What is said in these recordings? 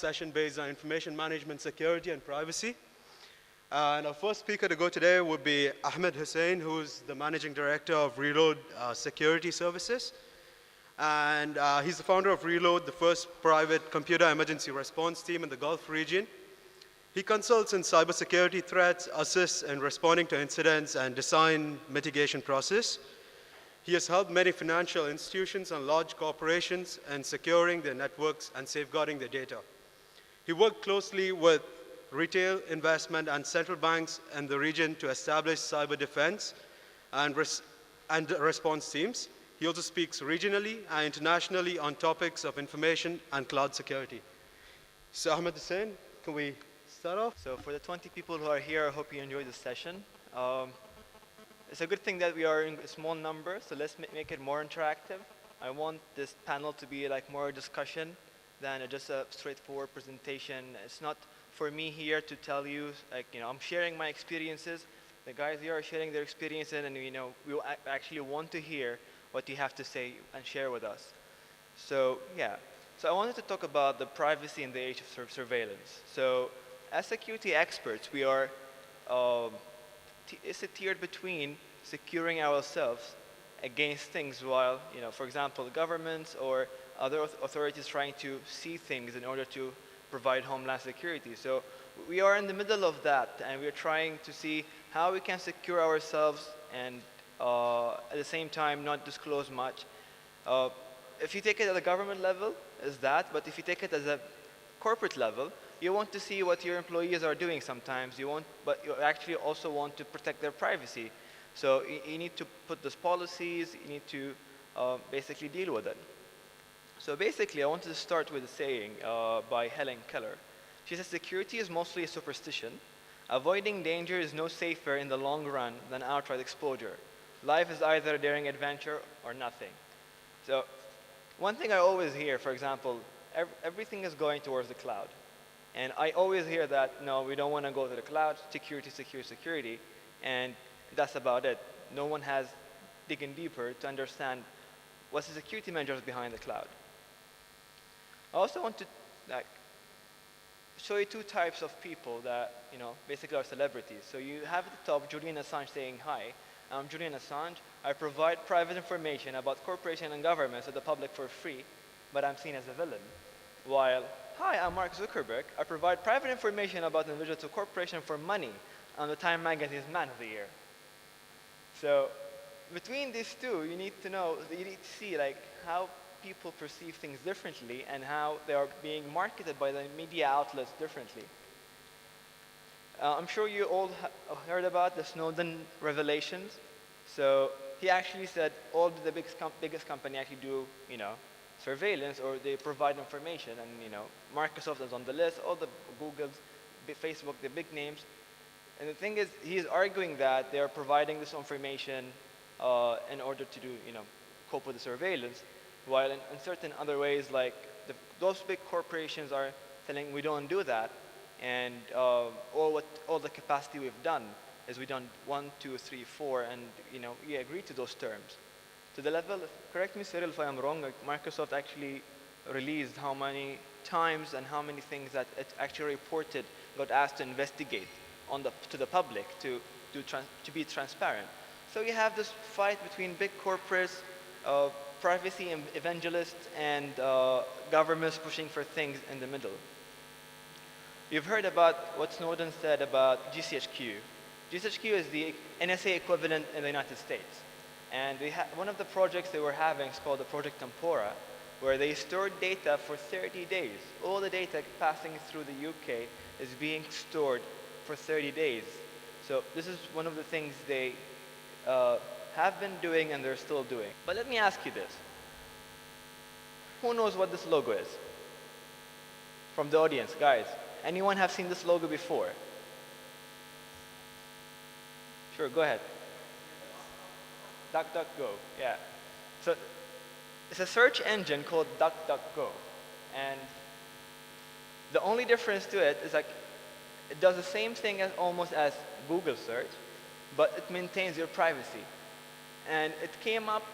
session based on information management, security, and privacy. And our first speaker to go today would be Ahmed Hussein, who's the Managing Director of Reload Security Services. And he's the founder of Reload, the first private computer emergency response team in the Gulf region. He consults in cybersecurity threats, assists in responding to incidents, and design mitigation process. He has helped many financial institutions and large corporations in securing their networks and safeguarding their data. He worked closely with retail, investment, and central banks in the region to establish cyber defense and response teams. He also speaks regionally and internationally on topics of information and cloud security. So Ahmed Hussein, can we start off? So for the 20 people who are here, I hope you enjoyed this session. It's a good thing that we are in a small number, so let's make it more interactive. I want this panel to be like more discussion than just a straightforward presentation. It's not for me here to tell you, like, I'm sharing my experiences. The guys here are sharing their experiences, and we actually want to hear what you have to say and share with us. So yeah, so I wanted to talk about the privacy in the age of surveillance. So as security experts, we are it's a tiered between securing ourselves against things while, for example, governments or other authorities trying to see things in order to provide homeland security. So we are in the middle of that, and we are trying to see how we can secure ourselves and at the same time not disclose much. If you take it at a government level, is that, but if you take it as a corporate level, you want to see what your employees are doing sometimes, but you actually also want to protect their privacy. So you need to put those policies, you need to basically deal with it. So basically, I wanted to start with a saying by Helen Keller. She says, security is mostly a superstition. Avoiding danger is no safer in the long run than outright exposure. Life is either a daring adventure or nothing. So one thing I always hear, for example, everything is going towards the cloud. And I always hear that, no, we don't want to go to the cloud, security, security, security, and that's about it. No one has digging deeper to understand what's the security measures behind the cloud. I also want to show you two types of people that, basically are celebrities. So you have at the top Julian Assange saying, hi, I'm Julian Assange. I provide private information about corporations and governments to the public for free, but I'm seen as a villain. While, hi, I'm Mark Zuckerberg. I provide private information about individuals to corporations for money. I'm the Time Magazine's Man of the Year. So between these two, you need to see how people perceive things differently and how they are being marketed by the media outlets differently. I'm sure you all heard about the Snowden revelations. So he actually said all the biggest company actually do, surveillance, or they provide information, and Microsoft is on the list, all the Googles, Facebook, the big names. And the thing is, he is arguing that they are providing this information in order to do, cope with the surveillance, while in certain other ways, like those big corporations are telling we don't do that, and all the capacity we've done is we've done 1, 2, 3, 4, and we agree to those terms. To the level, correct me, Cyril, if I'm wrong, Microsoft actually released how many times and how many things that it actually reported got asked to investigate to the public to be transparent. So you have this fight between big corporates, privacy evangelists, and governments pushing for things in the middle. You've heard about what Snowden said about GCHQ. GCHQ is the NSA equivalent in the United States. And one of the projects they were having is called the Project Tempora, where they stored data for 30 days. All the data passing through the UK is being stored for 30 days. So this is one of the things they have been doing and they're still doing. But let me ask you this. Who knows what this logo is? From the audience, guys. Anyone have seen this logo before? Sure, go ahead. DuckDuckGo, yeah. So it's a search engine called DuckDuckGo. And the only difference to it is it does the same thing almost as Google search, but it maintains your privacy. And it came up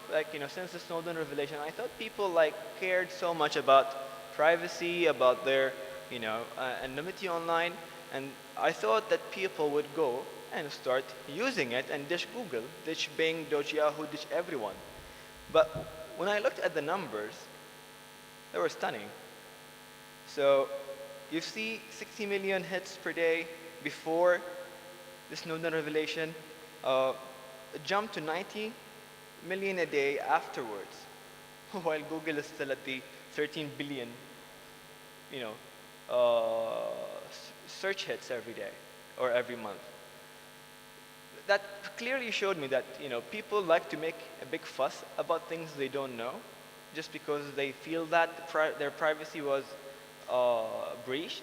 since the Snowden revelation. I thought people cared so much about privacy, about their anonymity online, and I thought that people would go and start using it and ditch Google, ditch Bing, ditch Yahoo, ditch everyone. But when I looked at the numbers, they were stunning. So you see 60 million hits per day before the Snowden revelation. It jumped to 90 million a day afterwards, while Google is still at the 13 billion, search hits every day or every month. That clearly showed me that people like to make a big fuss about things they don't know, just because they feel that their privacy was breached.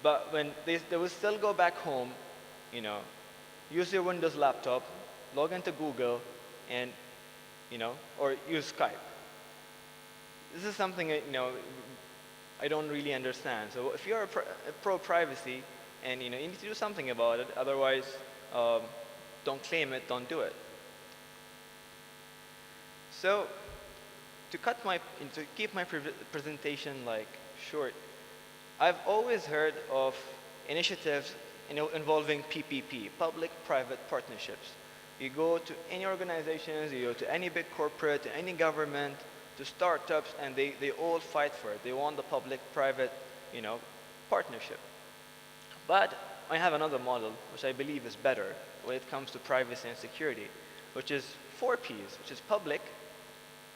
But when they will still go back home, use your Windows laptop, log into Google, and or use Skype. This is something I don't really understand. So if you're a pro-privacy, and you need to do something about it, otherwise don't claim it, don't do it. So to keep my presentation short, I've always heard of initiatives involving PPP, public-private partnerships. You go to any organizations, you go to any big corporate, to any government, to startups, and they all fight for it. They want the public-private, partnership. But I have another model, which I believe is better when it comes to privacy and security, which is 4 Ps, which is public,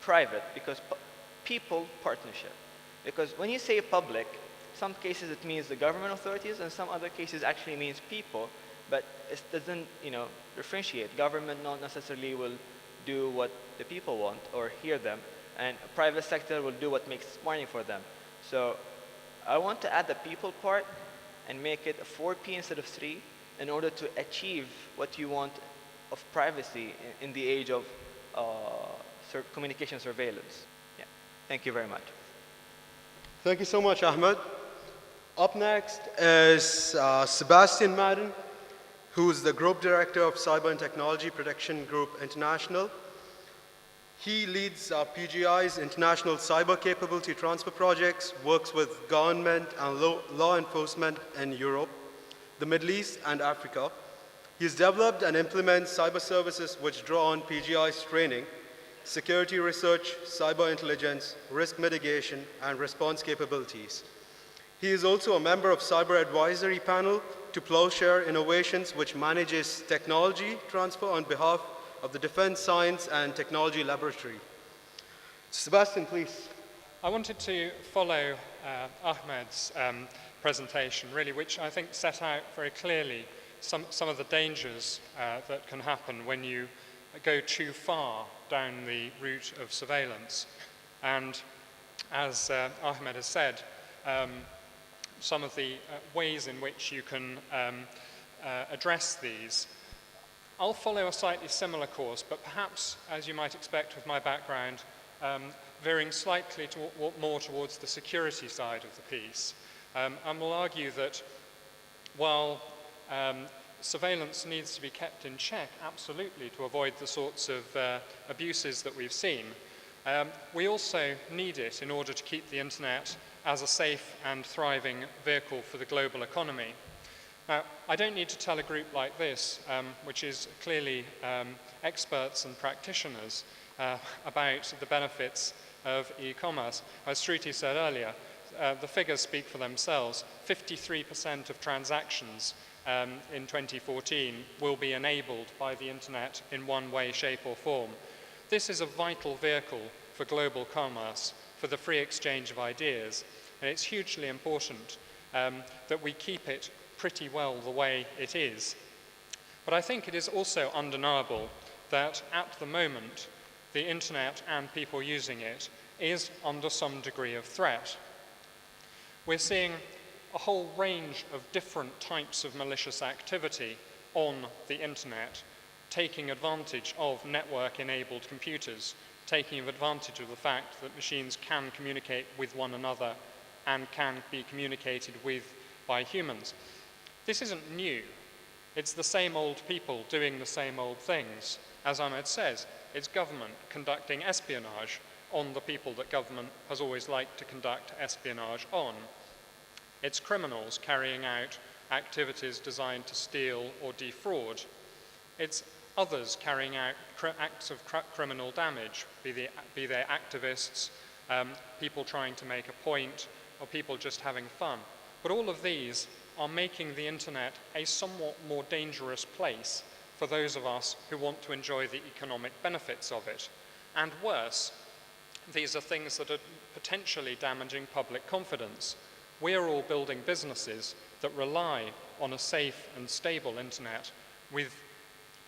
private, because people partnership. Because when you say public, some cases it means the government authorities, and some other cases actually means people, but it doesn't, differentiate. Government not necessarily will do what the people want or hear them, and private sector will do what makes money for them. So I want to add the people part and make it a 4P instead of 3 in order to achieve what you want of privacy in the age of communication surveillance. Yeah. Thank you very much. Thank you so much, Ahmed. Up next is Sebastian Madden, who is the Group Director of Cyber and Technology Protection Group International. He leads PGI's international cyber capability transfer projects, works with government and law enforcement in Europe, the Middle East, and Africa. He's developed and implements cyber services which draw on PGI's training, security research, cyber intelligence, risk mitigation, and response capabilities. He is also a member of Cyber Advisory Panel to Plowshare Innovations, which manages technology transfer on behalf of the Defense Science and Technology Laboratory. Sebastian, please. I wanted to follow Ahmed's presentation, really, which I think set out very clearly some of the dangers that can happen when you go too far down the route of surveillance. And as Ahmed has said, some of the ways in which you can address these. I'll follow a slightly similar course, but perhaps, as you might expect with my background, veering slightly more towards the security side of the piece. And will argue that while surveillance needs to be kept in check, absolutely, to avoid the sorts of abuses that we've seen, we also need it in order to keep the internet as a safe and thriving vehicle for the global economy. Now, I don't need to tell a group like this, which is clearly experts and practitioners, about the benefits of e-commerce. As Shruti said earlier, the figures speak for themselves. 53% of transactions in 2014 will be enabled by the internet in one way, shape or form. This is a vital vehicle for global commerce, for the free exchange of ideas, and it's hugely important that we keep it pretty well the way it is. But I think it is also undeniable that at the moment the internet and people using it is under some degree of threat. We're seeing a whole range of different types of malicious activity on the internet, taking advantage of network-enabled computers, taking advantage of the fact that machines can communicate with one another and can be communicated with by humans. This isn't new. It's the same old people doing the same old things. As Ahmed says, it's government conducting espionage on the people that government has always liked to conduct espionage on. It's criminals carrying out activities designed to steal or defraud. It's others carrying out acts of criminal damage, be they activists, people trying to make a point, or people just having fun. But all of these are making the internet a somewhat more dangerous place for those of us who want to enjoy the economic benefits of it. And worse, these are things that are potentially damaging public confidence. We're all building businesses that rely on a safe and stable internet with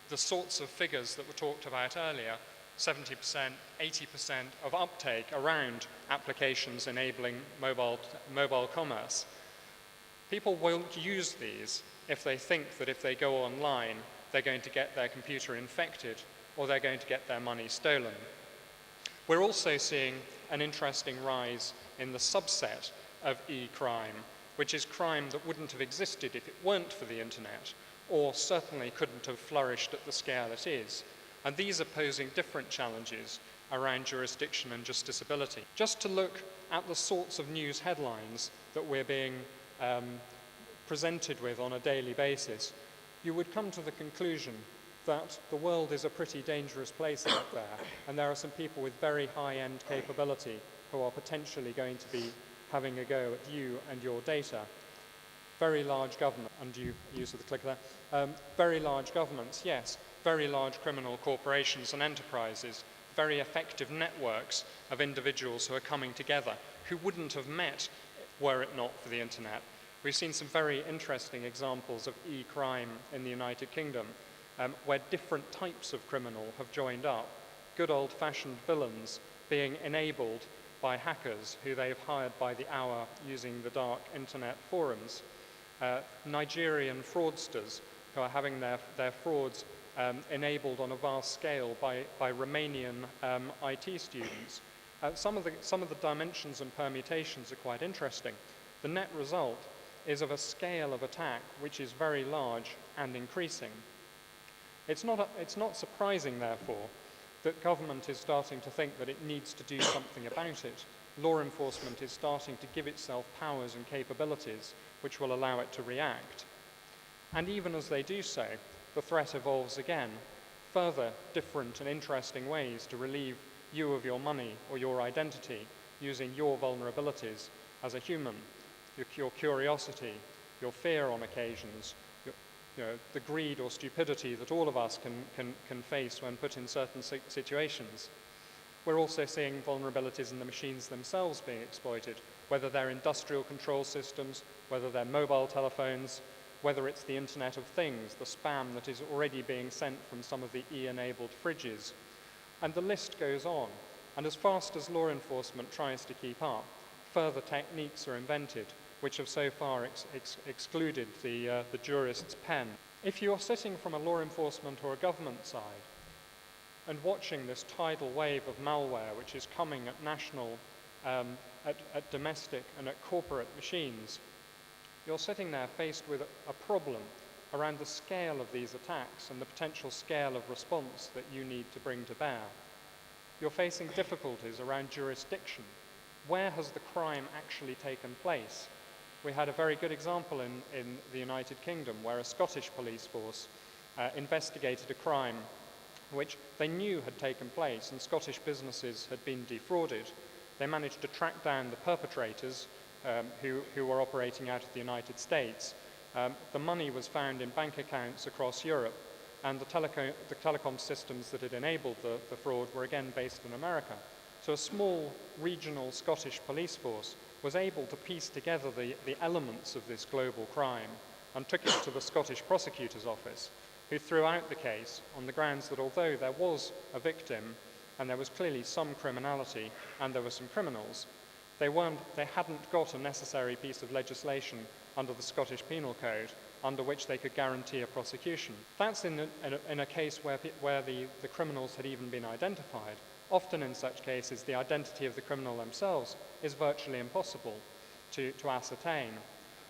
the sorts of figures that were talked about earlier, 70%, 80% of uptake around applications enabling mobile commerce. People won't use these if they think that if they go online, they're going to get their computer infected or they're going to get their money stolen. We're also seeing an interesting rise in the subset of e-crime, which is crime that wouldn't have existed if it weren't for the internet, or certainly couldn't have flourished at the scale it is. And these are posing different challenges around jurisdiction and justiciability. Just to look at the sorts of news headlines that we're being presented with on a daily basis, you would come to the conclusion that the world is a pretty dangerous place out there, and there are some people with very high-end capability who are potentially going to be having a go at you and your data. Very large government, undue use of the clicker there, very large governments, yes, very large criminal corporations and enterprises, very effective networks of individuals who are coming together, who wouldn't have met were it not for the internet. We've seen some very interesting examples of e-crime in the United Kingdom, where different types of criminal have joined up. Good old-fashioned villains being enabled by hackers who they've hired by the hour using the dark internet forums. Nigerian fraudsters who are having their frauds enabled on a vast scale by Romanian IT students. Some of the dimensions and permutations are quite interesting. The net result is of a scale of attack which is very large and increasing. It's not surprising, therefore, that government is starting to think that it needs to do something about it. Law enforcement is starting to give itself powers and capabilities which will allow it to react. And even as they do so, the threat evolves again, further different and interesting ways to relieve you of your money or your identity using your vulnerabilities as a human, your curiosity, your fear on occasions, the greed or stupidity that all of us can face when put in certain situations. We're also seeing vulnerabilities in the machines themselves being exploited, whether they're industrial control systems, whether they're mobile telephones, whether it's the Internet of Things, the spam that is already being sent from some of the E-enabled fridges. And the list goes on. And as fast as law enforcement tries to keep up, further techniques are invented, which have so far excluded the jurist's pen. If you're sitting from a law enforcement or a government side and watching this tidal wave of malware which is coming at national, at domestic and at corporate machines, you're sitting there faced with a problem around the scale of these attacks and the potential scale of response that you need to bring to bear. You're facing difficulties around jurisdiction. Where has the crime actually taken place? We had a very good example in the United Kingdom where a Scottish police force investigated a crime which they knew had taken place and Scottish businesses had been defrauded. They managed to track down the perpetrators who were operating out of the United States. The money was found in bank accounts across Europe, and the telecom systems that had enabled the fraud were again based in America. So a small regional Scottish police force was able to piece together the elements of this global crime and took it to the Scottish prosecutor's office, who threw out the case on the grounds that although there was a victim and there was clearly some criminality and there were some criminals, they hadn't got a necessary piece of legislation under the Scottish Penal Code under which they could guarantee a prosecution. That's in a case where the criminals had even been identified. Often in such cases, the identity of the criminal themselves is virtually impossible to ascertain,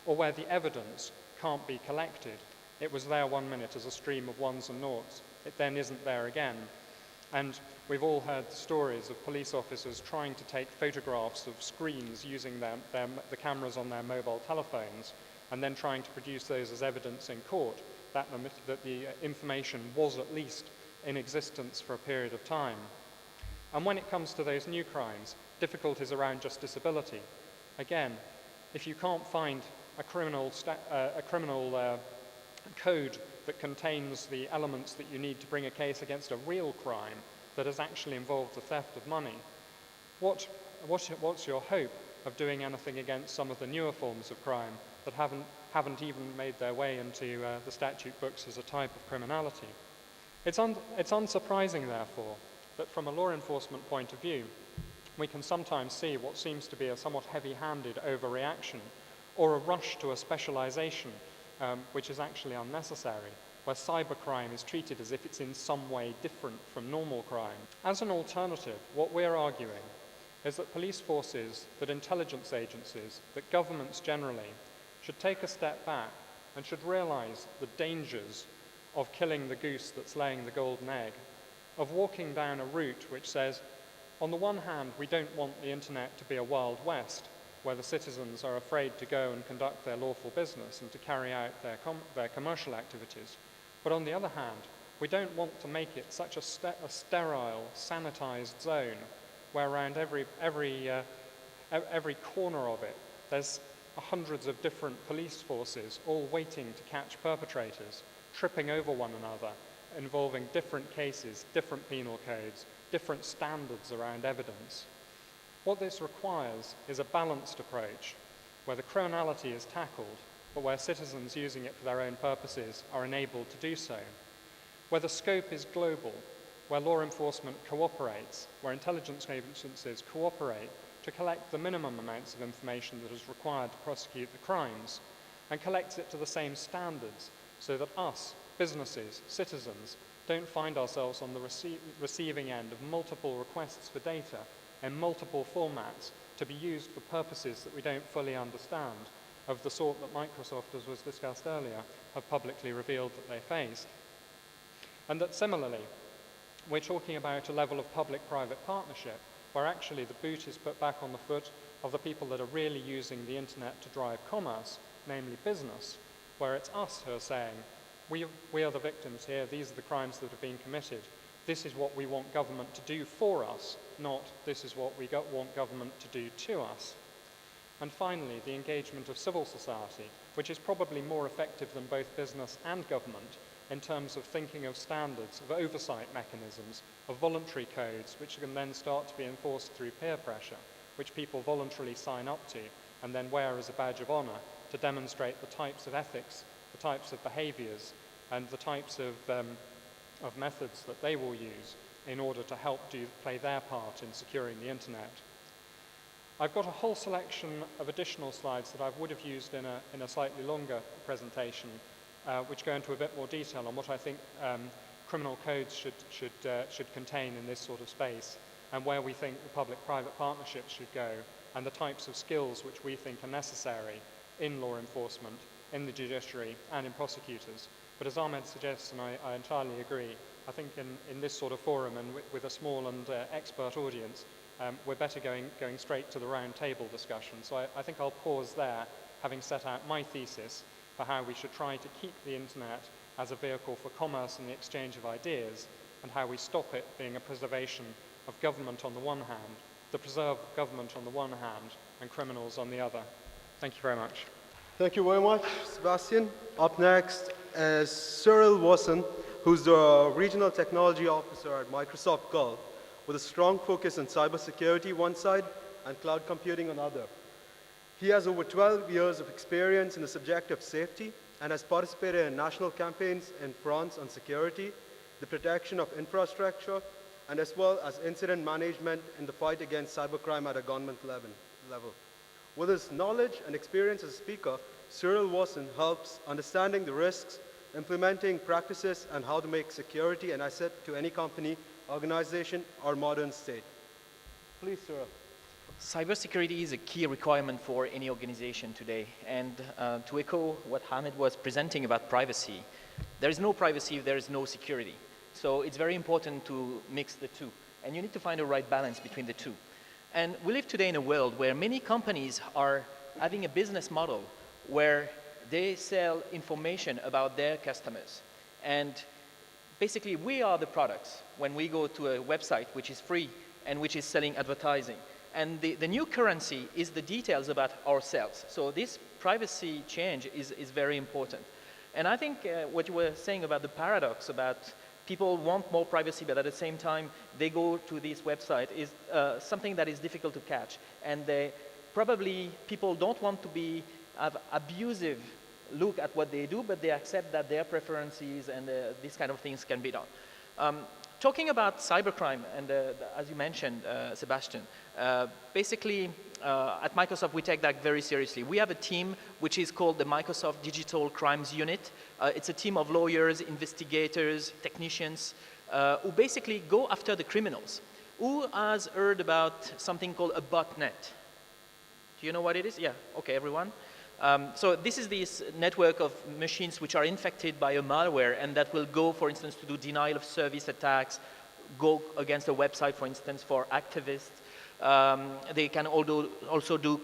or where the evidence can't be collected. It was there one minute as a stream of ones and noughts. It then isn't there again. And we've all heard stories of police officers trying to take photographs of screens using the cameras on their mobile telephones, and then trying to produce those as evidence in court that the information was at least in existence for a period of time. And when it comes to those new crimes, difficulties around justiciability. Again, if you can't find a criminal code that contains the elements that you need to bring a case against a real crime that has actually involved the theft of money, what's your hope of doing anything against some of the newer forms of crime that haven't even made their way into the statute books as a type of criminality? It's unsurprising, therefore, that from a law enforcement point of view, we can sometimes see what seems to be a somewhat heavy-handed overreaction or a rush to a specialization which is actually unnecessary, where cybercrime is treated as if it's in some way different from normal crime. As an alternative, what we're arguing is that police forces, that intelligence agencies, that governments generally should take a step back and should realize the dangers of killing the goose that's laying the golden egg, of walking down a route which says, on the one hand, we don't want the internet to be a wild west, where the citizens are afraid to go and conduct their lawful business and to carry out their commercial activities. But on the other hand, we don't want to make it such a sterile, sanitized zone where around every corner of it, there's hundreds of different police forces all waiting to catch perpetrators, tripping over one another, involving different cases, different penal codes, different standards around evidence. What this requires is a balanced approach, where the criminality is tackled, but where citizens using it for their own purposes are enabled to do so, where the scope is global, where law enforcement cooperates, where intelligence agencies cooperate to collect the minimum amounts of information that is required to prosecute the crimes, and collects it to the same standards, so that us, businesses, citizens, don't find ourselves on the receiving end of multiple requests for data in multiple formats to be used for purposes that we don't fully understand, of the sort that Microsoft, as was discussed earlier, have publicly revealed that they faced. And that similarly, we're talking about a level of public-private partnership where actually the boot is put back on the foot of the people that are really using the internet to drive commerce, namely business, where it's us who are saying, we are the victims here, these are the crimes that have been committed, this is what we want government to do for us, not this is what we want government to do to us. And finally, the engagement of civil society, which is probably more effective than both business and government in terms of thinking of standards, of oversight mechanisms, of voluntary codes, which can then start to be enforced through peer pressure, which people voluntarily sign up to and then wear as a badge of honor to demonstrate the types of ethics, the types of behaviors, and the types of methods that they will use in order to help play their part in securing the internet. I've got a whole selection of additional slides that I would have used in a slightly longer presentation, which go into a bit more detail on what I think criminal codes should contain in this sort of space, and where we think the public-private partnerships should go, and the types of skills which we think are necessary in law enforcement, in the judiciary, and in prosecutors. But as Ahmed suggests, and I entirely agree, I think in this sort of forum and with a small and expert audience, we're better going straight to the round table discussion. So I think I'll pause there, having set out my thesis for how we should try to keep the internet as a vehicle for commerce and the exchange of ideas, and how we stop it being a preservation of government on the one hand, the preserve of government on the one hand, and criminals on the other. Thank you very much. Thank you very much, Sebastian. Up next is Cyril Watson, who's the Regional Technology Officer at Microsoft Gulf, with a strong focus on cybersecurity one side and cloud computing on other. He has over 12 years of experience in the subject of safety and has participated in national campaigns in France on security, the protection of infrastructure, and as well as incident management in the fight against cybercrime at a government level. With his knowledge and experience as a speaker, Cyril Watson helps understanding the risks, implementing practices, and how to make security an asset to any company, organization, or modern state. Please, Cyril. Cybersecurity is a key requirement for any organization today. And to echo what Ahmed was presenting about privacy, there is no privacy if there is no security. So it's very important to mix the two. And you need to find the right balance between the two. And we live today in a world where many companies are having a business model where they sell information about their customers. And basically, we are the products when we go to a website which is free and which is selling advertising. And the new currency is the details about ourselves. So this privacy change is very important. And I think what you were saying about the paradox about people want more privacy, but at the same time, they go to this website is something that is difficult to catch. And probably people don't want to have abusive look at what they do, but they accept that their preferences and these kind of things can be done. Talking about cybercrime, and as you mentioned, Sebastian, basically at Microsoft we take that very seriously. We have a team which is called the Microsoft Digital Crimes Unit. It's a team of lawyers, investigators, technicians, who basically go after the criminals. Who has heard about something called a botnet? Do you know what it is? Yeah, okay, everyone. So this is this network of machines which are infected by a malware and that will go, for instance, to do denial of service attacks, go against a website, for instance, for activists. They can also do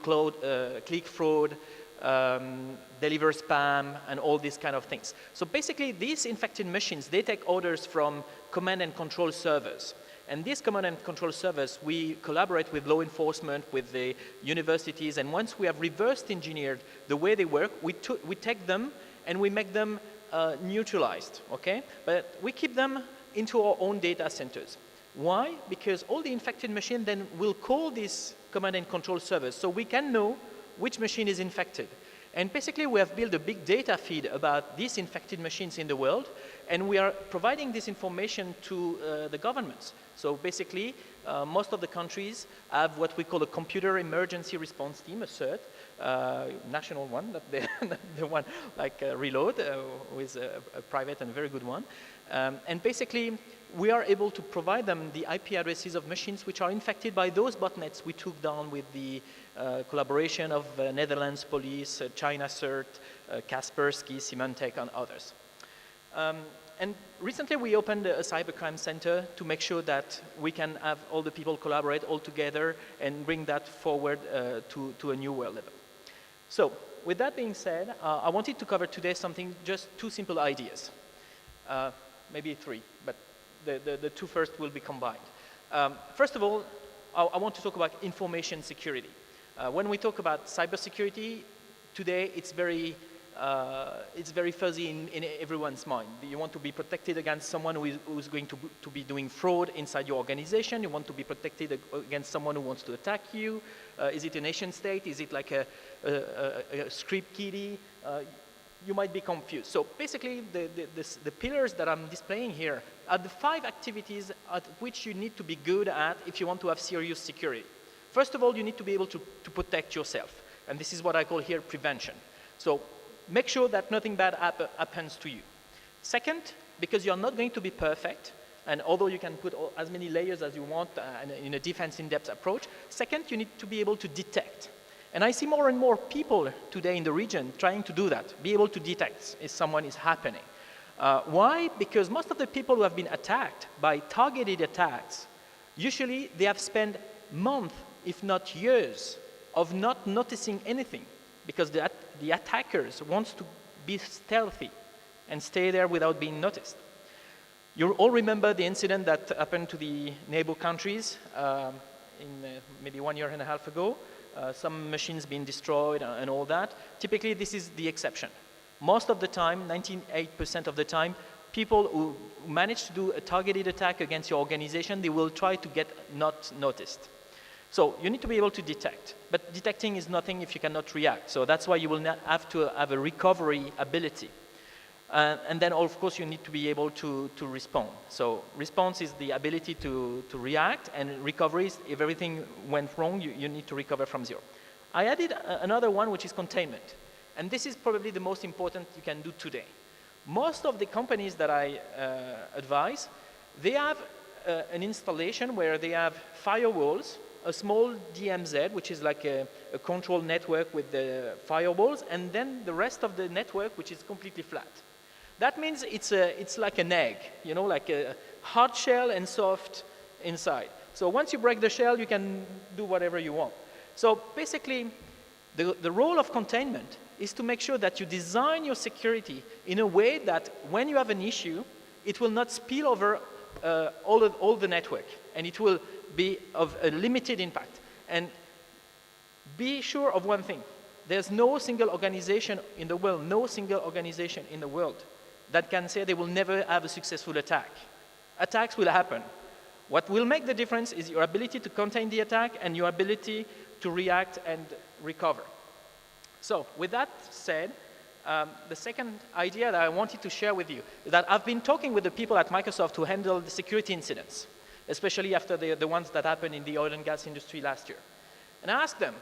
click fraud, deliver spam, and all these kind of things. So basically, these infected machines, they take orders from command and control servers. And these command and control servers, we collaborate with law enforcement, with the universities, and once we have reverse engineered the way they work, we take them and we make them neutralized, okay? But we keep them into our own data centers. Why? Because all the infected machine then will call these command and control servers, so we can know which machine is infected. And basically, we have built a big data feed about these infected machines in the world, and we are providing this information to the governments. So basically, most of the countries have what we call a Computer Emergency Response Team, a CERT, national one, not the one like Reload, who is a private and very good one. And basically, we are able to provide them the IP addresses of machines which are infected by those botnets we took down with the collaboration of Netherlands police, China CERT, Kaspersky, Symantec, and others. And recently we opened a cybercrime center to make sure that we can have all the people collaborate all together and bring that forward to a new world level. So with that being said, I wanted to cover today just two simple ideas. Maybe three, but the two first will be combined. First of all, I want to talk about information security. When we talk about cybersecurity, today it's very fuzzy in everyone's mind. You want to be protected against someone who's going to be doing fraud inside your organization. You want to be protected against someone who wants to attack you. Is it a nation state? Is it like a script kiddie? You might be confused. So basically, the pillars that I'm displaying here are the 5 activities at which you need to be good at if you want to have serious security. First of all, you need to be able to protect yourself. And this is what I call here prevention. So make sure that nothing bad happens to you. Second, because you're not going to be perfect, and although you can put as many layers as you want in a defense in-depth approach, second, you need to be able to detect. And I see more and more people today in the region trying to do that, be able to detect if someone is happening. Why? Because most of the people who have been attacked by targeted attacks, usually they have spent months, if not years, of not noticing anything, because the attackers want to be stealthy and stay there without being noticed. You all remember the incident that happened to the neighbor countries maybe 1.5 years ago. Some machines being destroyed and all that. Typically, this is the exception. Most of the time, 98% of the time, people who manage to do a targeted attack against your organization, they will try to get not noticed. So you need to be able to detect. But detecting is nothing if you cannot react. So that's why you will have to have a recovery ability. And then, of course, you need to be able to respond. So response is the ability to react, and recovery is if everything went wrong, you need to recover from zero. I added another one, which is containment. And this is probably the most important you can do today. Most of the companies that I advise, they have an installation where they have firewalls, a small DMZ, which is like a control network with the firewalls, and then the rest of the network, which is completely flat. That means it's like an egg, you know, like a hard shell and soft inside. So once you break the shell, you can do whatever you want. So basically, the role of containment is to make sure that you design your security in a way that when you have an issue, it will not spill over all the network, and it will be of a limited impact. And be sure of one thing. There's no single organization in the world, that can say they will never have a successful attack. Attacks will happen. What will make the difference is your ability to contain the attack and your ability to react and recover. So with that said, the second idea that I wanted to share with you is that I've been talking with the people at Microsoft who handle the security incidents, especially after the ones that happened in the oil and gas industry last year. And I asked them,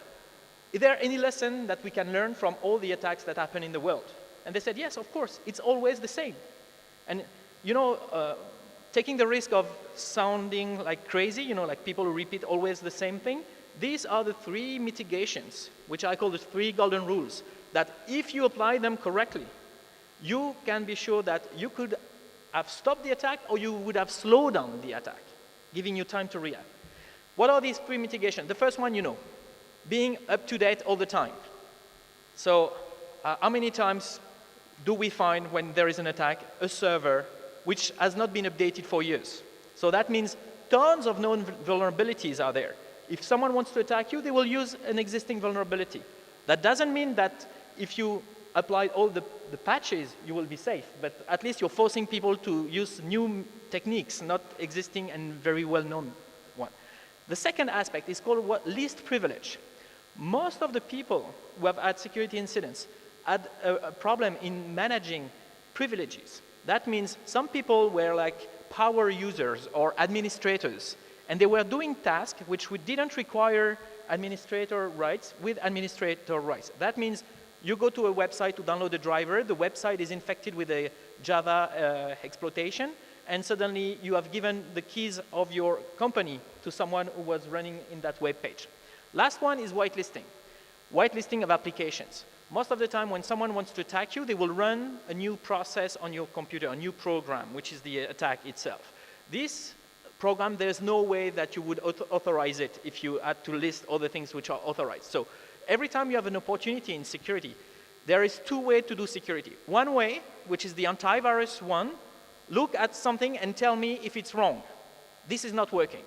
is there any lesson that we can learn from all the attacks that happen in the world? And they said, yes, of course, it's always the same. And you know, taking the risk of sounding like crazy, you know, like people who repeat always the same thing, these are the 3 mitigations, which I call the 3 golden rules, that if you apply them correctly, you can be sure that you could have stopped the attack or you would have slowed down the attack, giving you time to react. What are these 3 mitigations? The first one, you know, being up to date all the time. So how many times do we find when there is an attack, a server which has not been updated for years? So that means tons of known vulnerabilities are there. If someone wants to attack you, they will use an existing vulnerability. That doesn't mean that if you apply all the patches, you will be safe, but at least you're forcing people to use new techniques, not existing and very well-known one. The second aspect is called least privilege. Most of the people who have had security incidents had a problem in managing privileges. That means some people were like power users or administrators, and they were doing tasks which didn't require administrator rights with administrator rights. That means you go to a website to download a driver, the website is infected with a Java exploitation, and suddenly you have given the keys of your company to someone who was running in that web page. Last one is whitelisting. Whitelisting of applications. Most of the time when someone wants to attack you, they will run a new process on your computer, a new program, which is the attack itself. This program, there's no way that you would authorize it if you had to list all the things which are authorized. So every time you have an opportunity in security, there is 2 ways to do security. One way, which is the antivirus one, look at something and tell me if it's wrong. This is not working.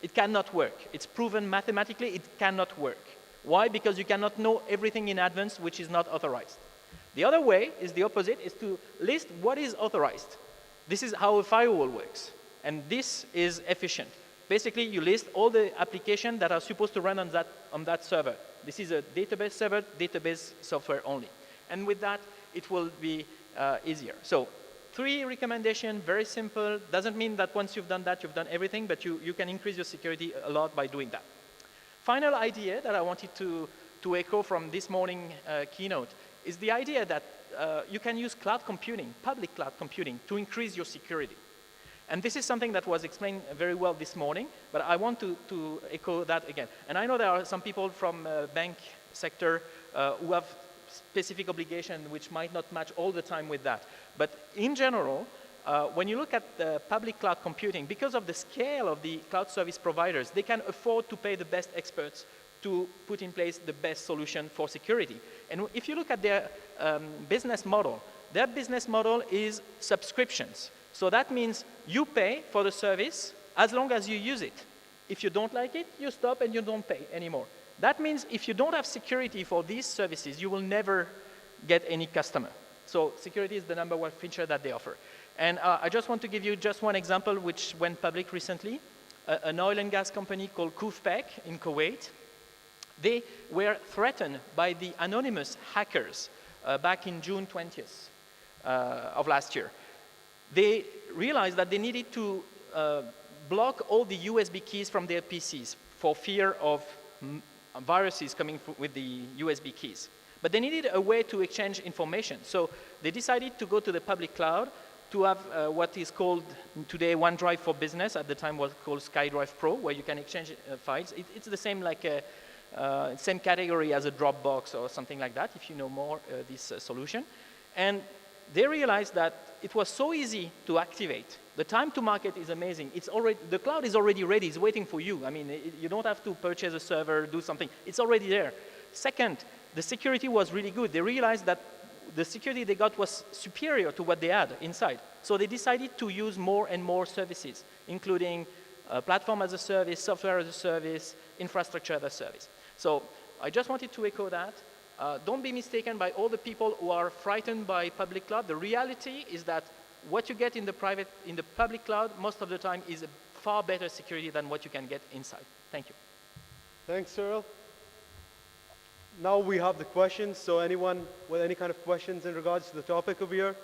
It cannot work. It's proven mathematically it cannot work. Why? Because you cannot know everything in advance which is not authorized. The other way is the opposite, is to list what is authorized. This is how a firewall works. And this is efficient. Basically, you list all the applications that are supposed to run on that server. This is a database server, database software only. And with that, it will be easier. So 3 recommendations, very simple. Doesn't mean that once you've done that, you've done everything, but you can increase your security a lot by doing that. Final idea that I wanted to echo from this morning keynote is the idea that you can use cloud computing, public cloud computing, to increase your security. And this is something that was explained very well this morning, but I want to echo that again. And I know there are some people from bank sector who have specific obligations which might not match all the time with that. But in general, when you look at the public cloud computing, because of the scale of the cloud service providers, they can afford to pay the best experts to put in place the best solution for security. And if you look at their business model is subscriptions. So that means you pay for the service as long as you use it. If you don't like it, you stop and you don't pay anymore. That means if you don't have security for these services, you will never get any customer. So security is the #1 feature that they offer. And I just want to give you just one example which went public recently. An oil and gas company called Kufpec in Kuwait. They were threatened by the anonymous hackers back in June 20th of last year. They realized that they needed to block all the USB keys from their PCs for fear of viruses coming with the USB keys. But they needed a way to exchange information. So they decided to go to the public cloud to have what is called today OneDrive for Business. At the time was called SkyDrive Pro, where you can exchange files. It's the same like same category as a Dropbox or something like that, if you know more this solution. And they realized that it was so easy to activate. The time to market is amazing. It's already, the cloud is already ready. It's waiting for you. I mean, you don't have to purchase a server, do something. It's already there. Second, the security was really good. They realized that the security they got was superior to what they had inside. So they decided to use more and more services, including platform as a service, software as a service, infrastructure as a service. So I just wanted to echo that. Don't be mistaken by all the people who are frightened by public cloud. The reality is that what you get in the public cloud, most of the time is a far better security than what you can get inside. Thank you. Thanks, Cyril. Now we have the questions. So anyone with any kind of questions in regards to the topic over here?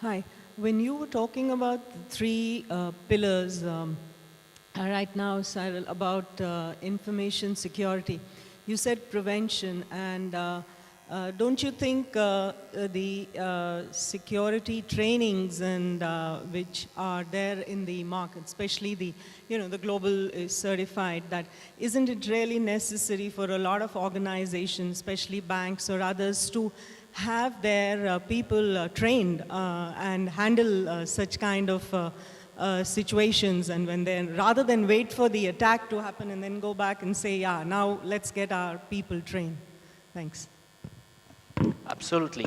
Hi. When you were talking about the three pillars right now, Cyril, about information security, you said prevention, and don't you think the security trainings and which are there in the market, especially the global is certified, that isn't it really necessary for a lot of organizations, especially banks or others, to have their people trained and handle such kind of situations, and when they, rather than wait for the attack to happen and then go back and say, yeah, now let's get our people trained. Thanks. Absolutely.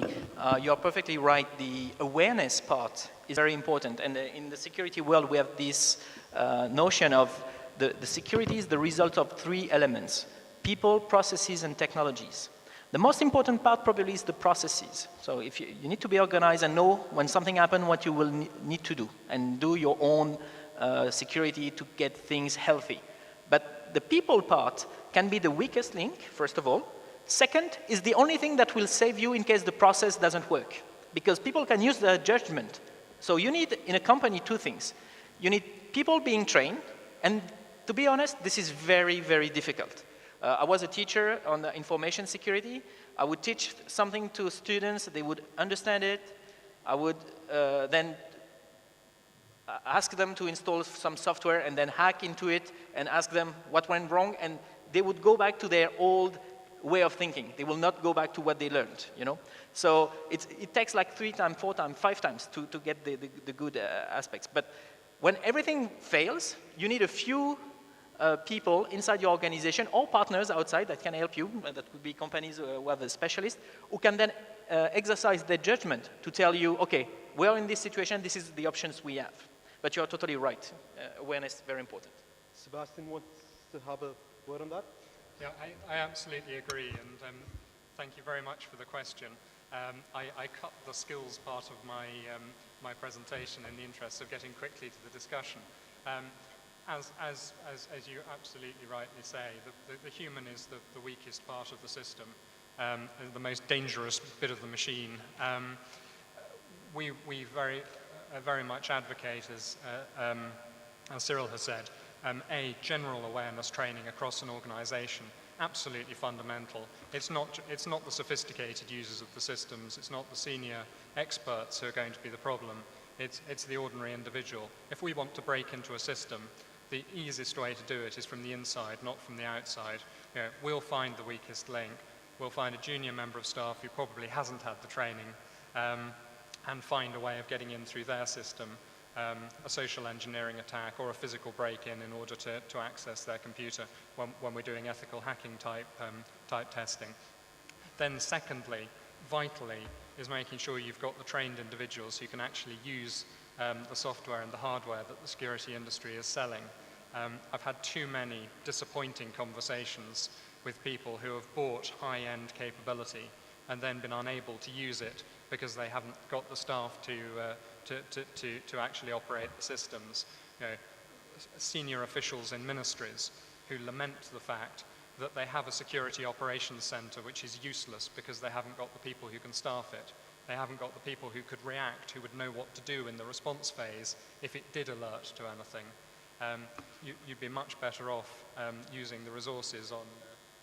You're perfectly right. The awareness part is very important. And in the security world, we have this notion of the security is the result of three elements: people, processes, and technologies. The most important part probably is the processes. So if you need to be organized and know when something happens what you will need to do, and do your own security to get things healthy. But the people part can be the weakest link, first of all. Second is the only thing that will save you in case the process doesn't work, because people can use their judgment. So you need, in a company, two things. You need people being trained, and to be honest, this is very, very difficult. I was a teacher on the information security. I would teach something to students, they would understand it. I would then ask them to install some software and then hack into it and ask them what went wrong, and they would go back to their old way of thinking. They will not go back to what they learned, So it takes like 3 times, 4 times, 5 times to get the good aspects. But when everything fails, you need a few people inside your organization or partners outside that can help you. That could be companies who have a specialist who can then exercise their judgment to tell you, okay, we're in this situation, this is the options we have. But you're totally right. Awareness is very important. Sebastian wants to have a word on that. Yeah, I absolutely agree, and thank you very much for the question. I cut the skills part of my presentation in the interest of getting quickly to the discussion. As you absolutely rightly say, the human is the weakest part of the system, the most dangerous bit of the machine. We very much advocate, as Cyril has said, a general awareness training across an organization, absolutely fundamental. It's not the sophisticated users of the systems, it's not the senior experts who are going to be the problem, it's the ordinary individual. If we want to break into a system, the easiest way to do it is from the inside, not from the outside. We'll find the weakest link, we'll find a junior member of staff who probably hasn't had the training, and find a way of getting in through their system. A social engineering attack or a physical break-in in order to access their computer when we're doing ethical hacking type testing. Then secondly, vitally, is making sure you've got the trained individuals who can actually use the software and the hardware that the security industry is selling. I've had too many disappointing conversations with people who have bought high-end capability and then been unable to use it because they haven't got the staff to actually operate the systems. Senior officials in ministries who lament the fact that they have a security operations center which is useless because they haven't got the people who can staff it. They haven't got the people who could react, who would know what to do in the response phase if it did alert to anything. You'd be much better off using the resources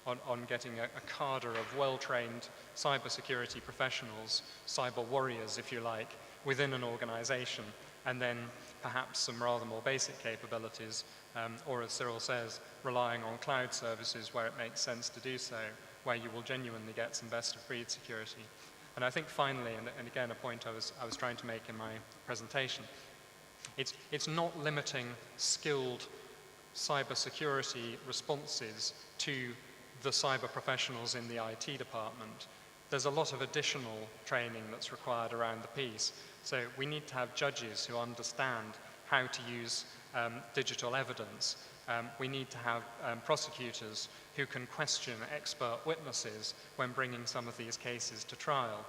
on getting a cadre of well-trained cybersecurity professionals, cyber warriors, if you like, within an organization, and then perhaps some rather more basic capabilities, or as Cyril says, relying on cloud services where it makes sense to do so, where you will genuinely get some best-of-breed security. And I think finally, and again a point I was trying to make in my presentation, it's not limiting skilled cybersecurity responses to the cyber professionals in the IT department. There's a lot of additional training that's required around the piece. So we need to have judges who understand how to use digital evidence. We need to have prosecutors who can question expert witnesses when bringing some of these cases to trial.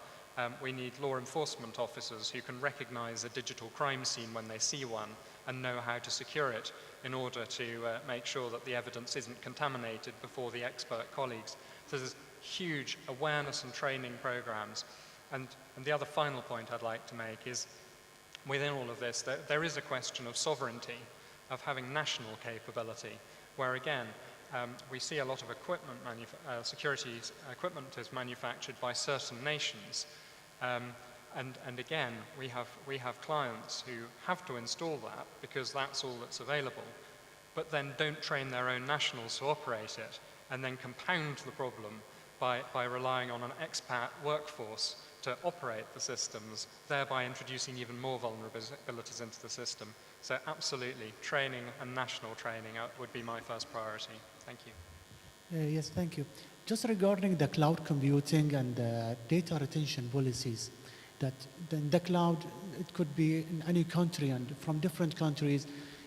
We need law enforcement officers who can recognize a digital crime scene when they see one and know how to secure it in order to make sure that the evidence isn't contaminated before the expert colleagues. So there's huge awareness and training programs. And the other final point I'd like to make is, within all of this, there is a question of sovereignty, of having national capability, where again, we see a lot of equipment, security equipment is manufactured by certain nations. And again, we have clients who have to install that because that's all that's available, but then don't train their own nationals to operate it, and then compound the problem by relying on an expat workforce to operate the systems, thereby introducing even more vulnerabilities into the system. So absolutely, training and national training would be my first priority. Thank you. Yes, thank you. Just regarding the cloud computing and data retention policies, that in the cloud, it could be in any country, and from different countries,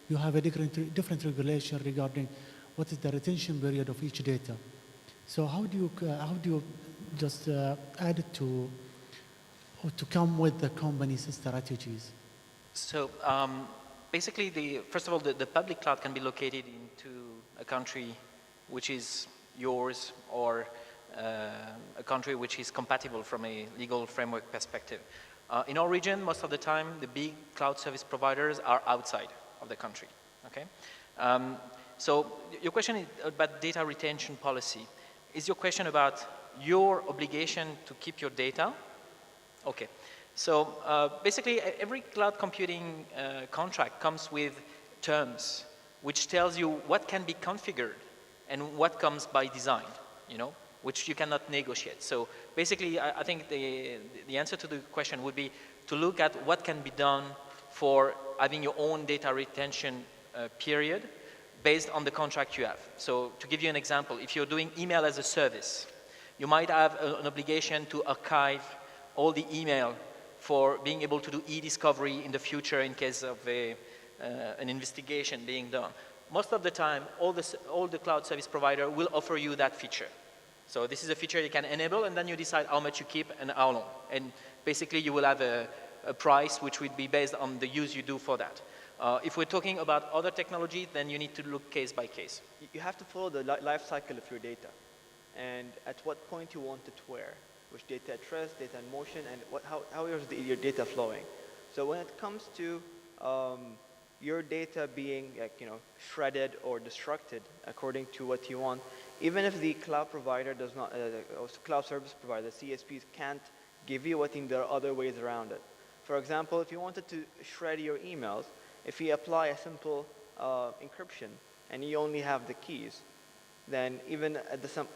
you have a different regulation regarding what is the retention period of each data. So how do you just add it to, or to come with the company's strategies? So basically, first of all, the public cloud can be located into a country which is yours, or a country which is compatible from a legal framework perspective. In our region, most of the time, the big cloud service providers are outside of the country, okay? So your question is about data retention policy. Is your question about your obligation to keep your data? Okay. So basically, every cloud computing contract comes with terms which tells you what can be configured and what comes by design, you know, which you cannot negotiate. So basically, I think the answer to the question would be to look at what can be done for having your own data retention period based on the contract you have. So to give you an example, if you're doing email as a service, you might have an obligation to archive all the email for being able to do e-discovery in the future in case of an investigation being done. Most of the time, all the cloud service provider will offer you that feature. So this is a feature you can enable, and then you decide how much you keep and how long. And basically, you will have a price which would be based on the use you do for that. If we're talking about other technology, then you need to look case by case. You have to follow the life cycle of your data, and at what point you want it where, which data at rest, data in motion, and how is your data flowing. So when it comes to your data being shredded or destructed according to what you want, even if the cloud provider does not, cloud service provider, the CSPs can't give you, I think there are other ways around it. For example, if you wanted to shred your emails, if you apply a simple encryption and you only have the keys, then even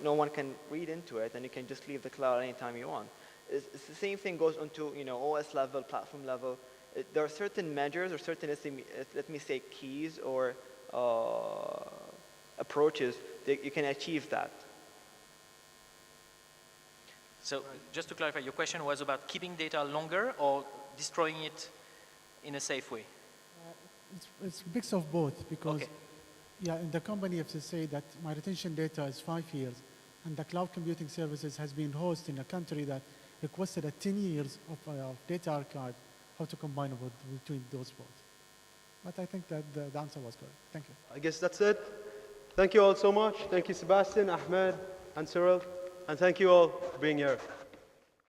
no one can read into it, and you can just leave the cloud anytime you want. It's the same thing goes onto OS level, platform level. There are certain measures or certain, let me say, keys or approaches that you can achieve that. So just to clarify, your question was about keeping data longer or destroying it in a safe way? It's a mix of both, because okay. Yeah, in the company, if they say that my retention data is 5 years, and the cloud computing services has been hosted in a country that requested 10 years of data archive, how to combine between those both. But I think that the answer was correct. Thank you. I guess that's it. Thank you all so much. Thank you, Sebastian, Ahmed, and Cyril. And thank you all for being here.